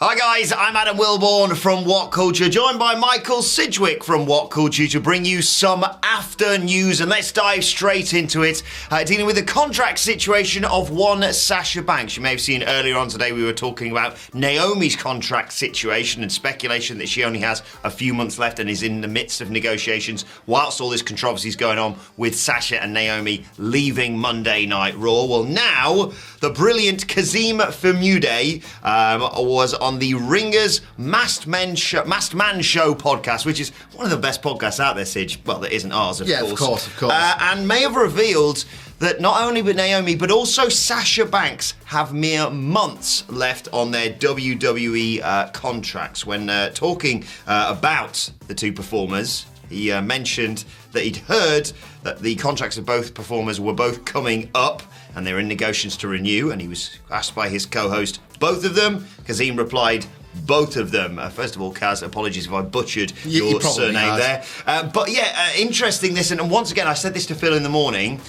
Hi guys, I'm Adam Wilborn from WhatCulture, joined by Michael Sidgwick from WhatCulture to bring you some after news, and let's dive straight into it, dealing with the contract situation of one Sasha Banks. You may have seen earlier on today we were talking about Naomi's contract situation and speculation that she only has a few months left and is in the midst of negotiations whilst all this controversy is going on with Sasha and Naomi leaving Monday Night Raw. Well, now the brilliant Kazim Famude was on the Ringers Masked Man Show podcast, which is one of the best podcasts out there, Sidge. Well, that isn't ours, of course. Of course. And may have revealed that not only with Naomi, but also Sasha Banks have mere months left on their WWE contracts. When talking about the two performers, he mentioned that he'd heard that the contracts of both performers were both coming up and they're in negotiations to renew, and he was asked by his co-host, both of them? Kazim replied, both of them. First of all, Kaz, apologies if I butchered your surname there. But yeah, interesting this, and once again, I said this to Phil in the morning,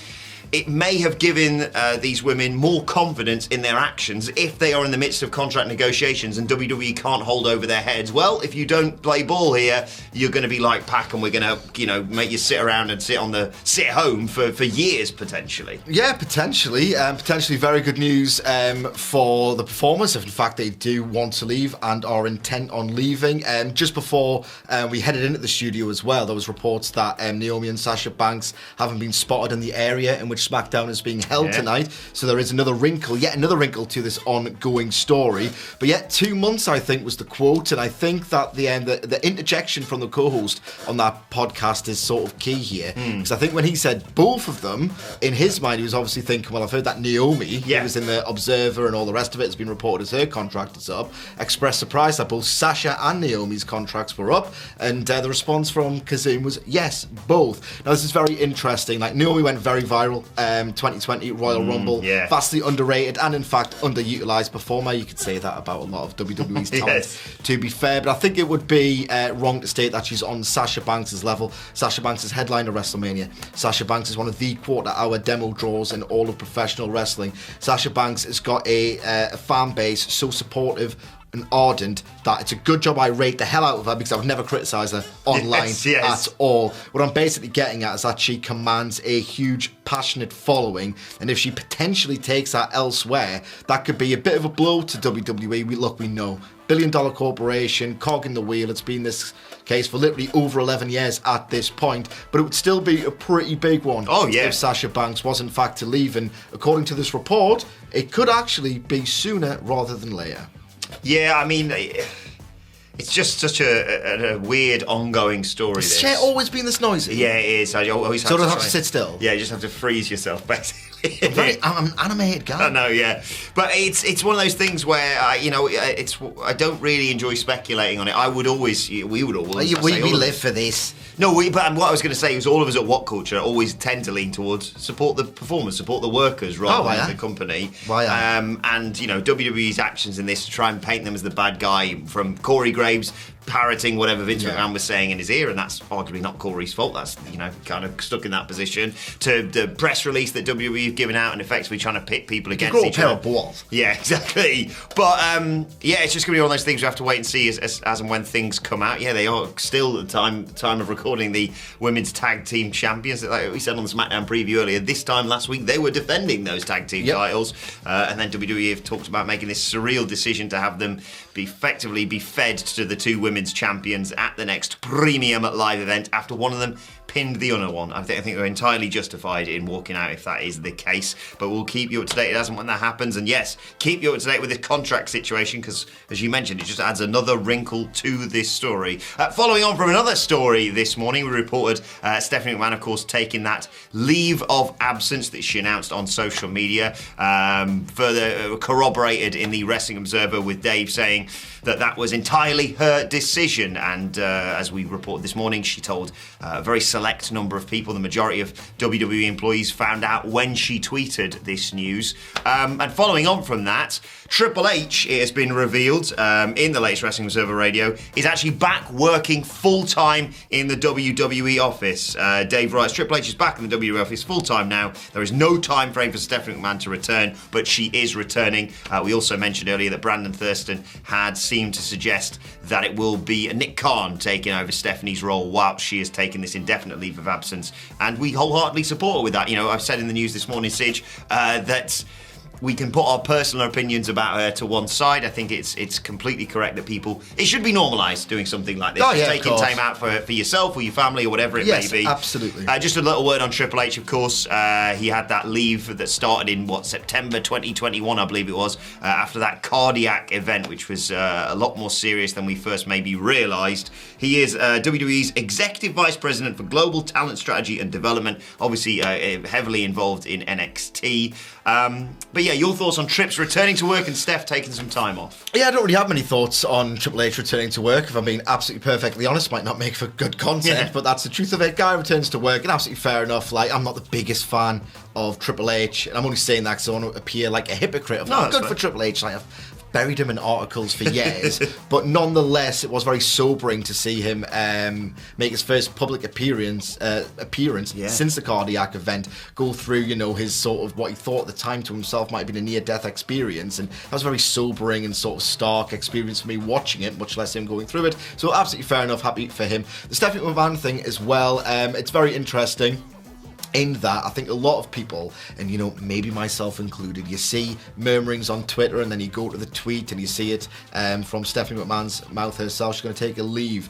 it may have given these women more confidence in their actions if they are in the midst of contract negotiations and WWE can't hold over their heads. Well, if you don't play ball here, you're going to be like Pac, and we're going to, make you sit around and sit at home for years potentially. Yeah, potentially. Potentially very good news for the performers if in fact they do want to leave and are intent on leaving. Just before we headed into the studio as well, there was reports that Naomi and Sasha Banks haven't been spotted in the area in which SmackDown is being held tonight, so there is yet another wrinkle to this ongoing story. But yet 2 months, I think, was the quote, and I think that the interjection from the co-host on that podcast is sort of key here, because I think when he said both of them, in his mind he was obviously thinking, well, I've heard that Naomi, who was in the Observer and all the rest of it, has been reported as her contract is up, expressed surprise that both Sasha and Naomi's contracts were up, and the response from Kazim was yes, both. Now this is very interesting. Like, Naomi went very viral 2020 Royal Rumble, vastly underrated and in fact underutilized performer. You could say that about a lot of WWE's talent, to be fair, but I think it would be wrong to state that she's on Sasha Banks' level. Sasha Banks is headliner WrestleMania. Sasha Banks is one of the quarter-hour demo draws in all of professional wrestling. Sasha Banks has got a fan base so supportive and ardent that it's a good job I rate the hell out of her, because I would never criticise her online at all. What I'm basically getting at is that she commands a huge, passionate following, and if she potentially takes that elsewhere, that could be a bit of a blow to WWE. We know. Billion-dollar corporation, cog in the wheel. It's been this case for literally over 11 years at this point, but it would still be a pretty big one if Sasha Banks was in fact to leave, and according to this report, it could actually be sooner rather than later. Yeah, I mean, it's just such a weird ongoing story. Has the chair always been this noisy? Yeah, it is. I always have to don't have to sit still? Yeah, you just have to freeze yourself, basically. I'm an animated guy. I know, yeah. But it's one of those things where, I don't really enjoy speculating on it. We would always... We live for this. No, but what I was going to say was all of us at WhatCulture always tend to lean towards support the performers, support the workers rather than the company. And, WWE's actions in this to try and paint them as the bad guy, from Corey Graves parroting whatever Vince McMahon was saying in his ear, and that's arguably not Corey's fault. That's, kind of stuck in that position, to the press release that WWE have given out and effectively trying to pit people against each other. Balls. Yeah, exactly. But, it's just going to be one of those things we have to wait and see as and when things come out. Yeah, they are still, at the time of recording, the women's tag team champions. Like we said on the SmackDown preview earlier, this time last week, they were defending those tag team titles. And then WWE have talked about making this surreal decision to have them effectively be fed to the two women's champions at the next premium live event after one of them pinned the other one. I think they're entirely justified in walking out if that is the case, but we'll keep you up to date as and when that happens, and yes, keep you up to date with this contract situation, because as you mentioned, it just adds another wrinkle to this story. Following on from another story this morning, we reported Stephanie McMahon, of course, taking that leave of absence that she announced on social media, further corroborated in the Wrestling Observer with Dave saying that was entirely her decision, and as we reported this morning, she told a very select number of people. The majority of WWE employees found out when she tweeted this news. And following on from that, Triple H, it has been revealed in the latest Wrestling Observer Radio, is actually back working full-time in the WWE office. Dave writes, Triple H is back in the WWE office full-time now. There is no time frame for Stephanie McMahon to return, but she is returning. We also mentioned earlier that Brandon Thurston had seemed to suggest that it will be Nick Khan taking over Stephanie's role while she has taken this indefinite leave of absence. And we wholeheartedly support her with that. You know, I've said in the news this morning, Sige, that we can put our personal opinions about her to one side. I think it's completely correct that it should be normalised doing something like this. Taking time out for yourself or your family or whatever it may be. Yes, absolutely. Just a little word on Triple H, of course. He had that leave that started in, September 2021, I believe it was, after that cardiac event, which was a lot more serious than we first maybe realised. He is WWE's Executive Vice President for Global Talent Strategy and Development, obviously heavily involved in NXT. But yeah, your thoughts on Trips returning to work and Steph taking some time off? Yeah, I don't really have many thoughts on Triple H returning to work, if I'm being absolutely perfectly honest. Might not make for good content, but that's the truth of it. Guy returns to work, and absolutely fair enough. Like, I'm not the biggest fan of Triple H, and I'm only saying that because I want to appear like a hypocrite. Good for Triple H. Like, I've buried him in articles for years, but nonetheless, it was very sobering to see him make his first public appearance since the cardiac event, go through, you know, his sort of what he thought at the time to himself might have been a near-death experience, and that was a very sobering and sort of stark experience for me watching it, much less him going through it. So absolutely fair enough, happy for him. The Stephanie McMahon thing as well, it's very interesting. In that, I think a lot of people, and you know, maybe myself included, you see murmurings on Twitter and then you go to the tweet and you see it from Stephanie McMahon's mouth herself, she's going to take a leave.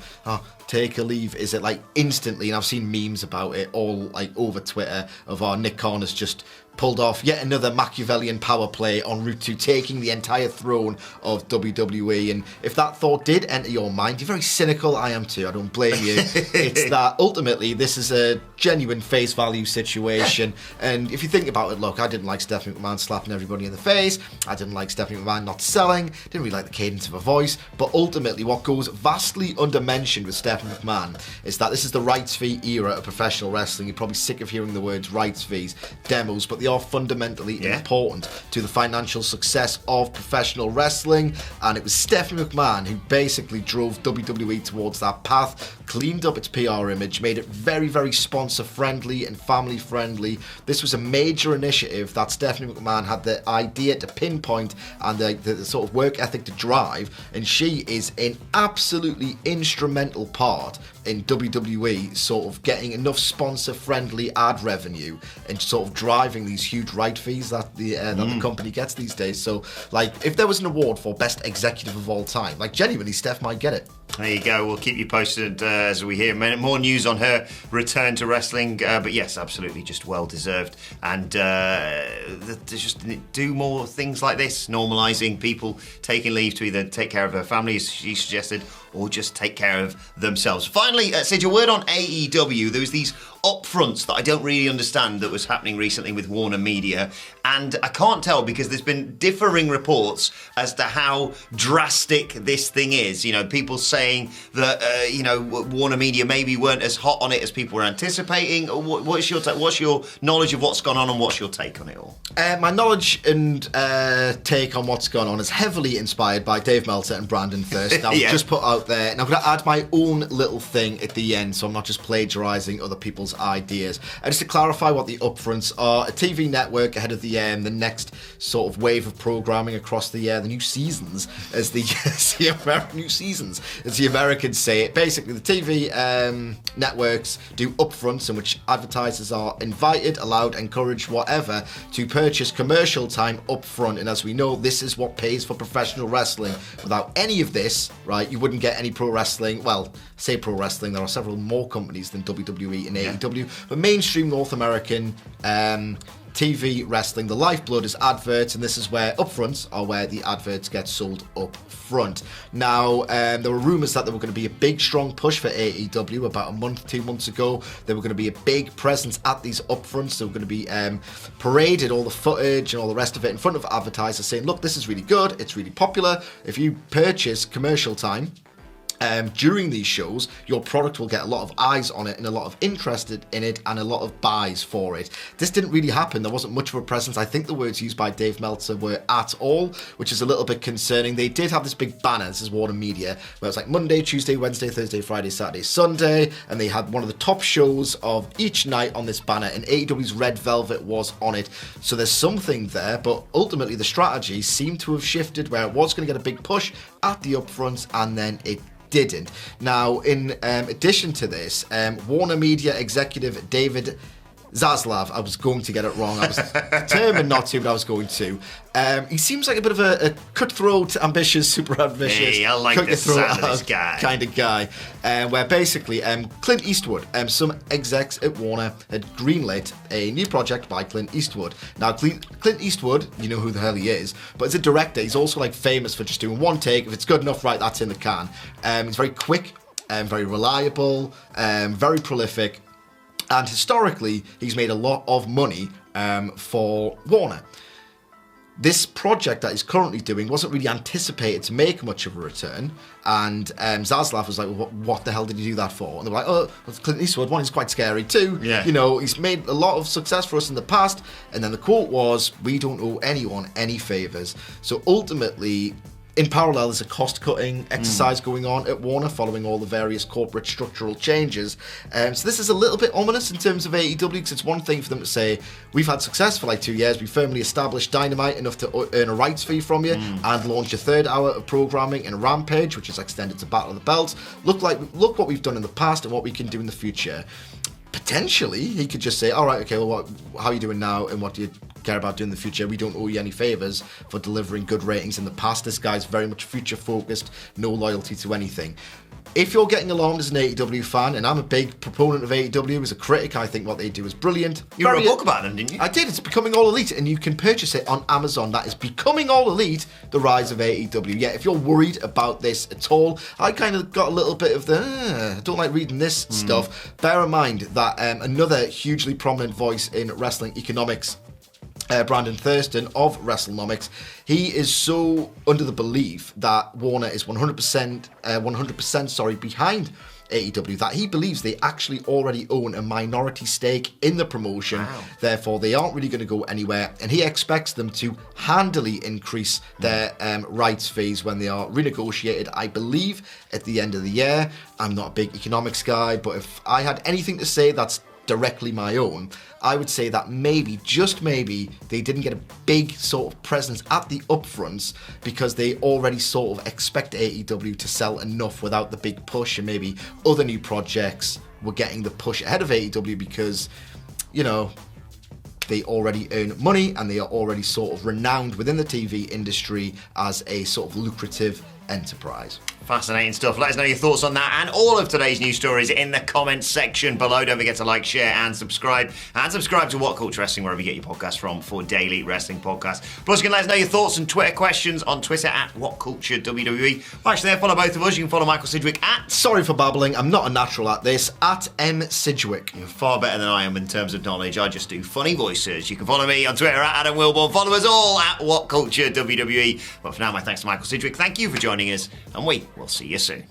Take a leave, is it like instantly? And I've seen memes about it all like over Twitter of Nick Khan has just pulled off yet another Machiavellian power play en route to taking the entire throne of WWE. And if that thought did enter your mind, you're very cynical. I am too. I don't blame you. It's that ultimately this is a genuine face value situation. And if you think about it, look, I didn't like Stephanie McMahon slapping everybody in the face. I didn't like Stephanie McMahon not selling. Didn't really like the cadence of her voice. But ultimately, what goes vastly undermentioned with Stephanie McMahon is that this is the rights fee era of professional wrestling. You're probably sick of hearing the words rights fees, demos, but they are fundamentally important to the financial success of professional wrestling. And it was Stephanie McMahon who basically drove WWE towards that path, cleaned up its PR image, made it very, very sponsor friendly and family friendly. This was a major initiative that Stephanie McMahon had the idea to pinpoint and the sort of work ethic to drive, and she is an absolutely instrumental part in WWE sort of getting enough sponsor friendly ad revenue and sort of driving these huge right fees that the company gets these days. So like, if there was an award for best executive of all time, like genuinely Steph might get it. There you go. We'll keep you posted as we hear more news on her return to wrestling. But yes, absolutely, just well deserved. And just do more things like this, normalising people taking leave to either take care of their family, as she suggested, or just take care of themselves. Finally, Sid, a word on AEW. There was these upfronts that I don't really understand that was happening recently with Warner Media, and I can't tell because there's been differing reports as to how drastic this thing is. You know, people saying that Warner Media maybe weren't as hot on it as people were anticipating. What's your knowledge of what's gone on, and what's your take on it all? My knowledge and take on what's gone on is heavily inspired by Dave Meltzer and Brandon Thurston. I'll just put out there, and I'm going to add my own little thing at the end, so I'm not just plagiarising other people's ideas. And just to clarify what the upfronts are, a TV network ahead of the next sort of wave of programming across the new seasons, as the new seasons, as the Americans say it. Basically, the TV networks do upfronts in which advertisers are invited, allowed, encouraged, whatever, to purchase commercial time upfront. And as we know, this is what pays for professional wrestling. Without any of this, right, you wouldn't get any pro wrestling. Well, say pro wrestling, there are several more companies than WWE and AEW, but mainstream North American TV wrestling, the lifeblood is adverts, and this is where upfronts are where the adverts get sold up front. Now, there were rumours that there were going to be a big, strong push for AEW about a month, 2 months ago. There were going to be a big presence at these upfronts. They were going to be paraded, all the footage and all the rest of it in front of advertisers saying, look, this is really good, it's really popular. If you purchase commercial time during these shows, your product will get a lot of eyes on it and a lot of interest in it and a lot of buys for it. This didn't really happen. There wasn't much of a presence. I think the words used by Dave Meltzer were "at all," which is a little bit concerning. They did have this big banner, this is Warner Media, where it was like Monday, Tuesday, Wednesday, Thursday, Friday, Saturday, Sunday, and they had one of the top shows of each night on this banner, and AEW's Red Velvet was on it. So there's something there, but ultimately the strategy seemed to have shifted where it was going to get a big push at the upfronts, and then it didn't. Now, in addition to this, Warner Media executive David Zaslav, I was going to get it wrong. I was determined not to, but I was going to. He seems like a bit of a cutthroat, ambitious, super ambitious. Hey, I like the sound of this guy. Kind of guy. Where basically Clint Eastwood, some execs at Warner had greenlit a new project by Clint Eastwood. Now, Clint Eastwood, you know who the hell he is, but as a director, he's also like famous for just doing one take. If it's good enough, right, that's in the can. He's very quick, very reliable, very prolific. And historically, he's made a lot of money for Warner. This project that he's currently doing wasn't really anticipated to make much of a return. And Zaslav was like, well, what the hell did he do that for? And they were like, oh, well, Clint Eastwood, one, he's quite scary. Two, you know, he's made a lot of success for us in the past. And then the quote was, we don't owe anyone any favours. So ultimately, in parallel, there's a cost-cutting exercise going on at Warner following all the various corporate structural changes. So this is a little bit ominous in terms of AEW, because it's one thing for them to say, we've had success for like 2 years, we firmly established Dynamite enough to earn a rights fee from you, and launch a third hour of programming in Rampage, which is extended to Battle of the Belts. Look what we've done in the past and what we can do in the future. Potentially, he could just say, all right, okay, well, how are you doing now, and what do you care about doing in the future? We don't owe you any favours for delivering good ratings in the past. This guy's very much future-focused, no loyalty to anything. If you're getting alarmed as an AEW fan, and I'm a big proponent of AEW, as a critic, I think what they do is brilliant. You wrote a book about them, didn't you? I did. It's Becoming All Elite, and you can purchase it on Amazon. That is Becoming All Elite, The Rise of AEW. Yeah, if you're worried about this at all, I kind of got a little bit of I don't like reading this stuff. Bear in mind that another hugely prominent voice in wrestling economics, Brandon Thurston of WrestleNomics, he is so under the belief that Warner is 100% behind AEW that he believes they actually already own a minority stake in the promotion. Wow. Therefore, they aren't really going to go anywhere, and he expects them to handily increase their rights fees when they are renegotiated, I believe, at the end of the year. I'm not a big economics guy, but if I had anything to say that's directly my own, I would say that maybe, just maybe, they didn't get a big sort of presence at the upfronts because they already sort of expect AEW to sell enough without the big push, and maybe other new projects were getting the push ahead of AEW because, you know, they already earn money and they are already sort of renowned within the TV industry as a sort of lucrative enterprise. Fascinating stuff. Let us know your thoughts on that and all of today's news stories in the comments section below. Don't forget to like, share, and subscribe. And subscribe to WhatCulture Wrestling wherever you get your podcasts from for daily wrestling podcasts. Plus, you can let us know your thoughts and Twitter questions on Twitter at WhatCulture WWE. Actually, follow both of us. You can follow Michael Sidgwick at... Sorry for babbling. I'm not a natural at this. At M. Sidgwick. You're far better than I am in terms of knowledge. I just do funny voices. You can follow me on Twitter at Adam Wilborn. Follow us all at WhatCulture WWE. But for now, my thanks to Michael Sidgwick. Thank you for joining us, and we will see you soon.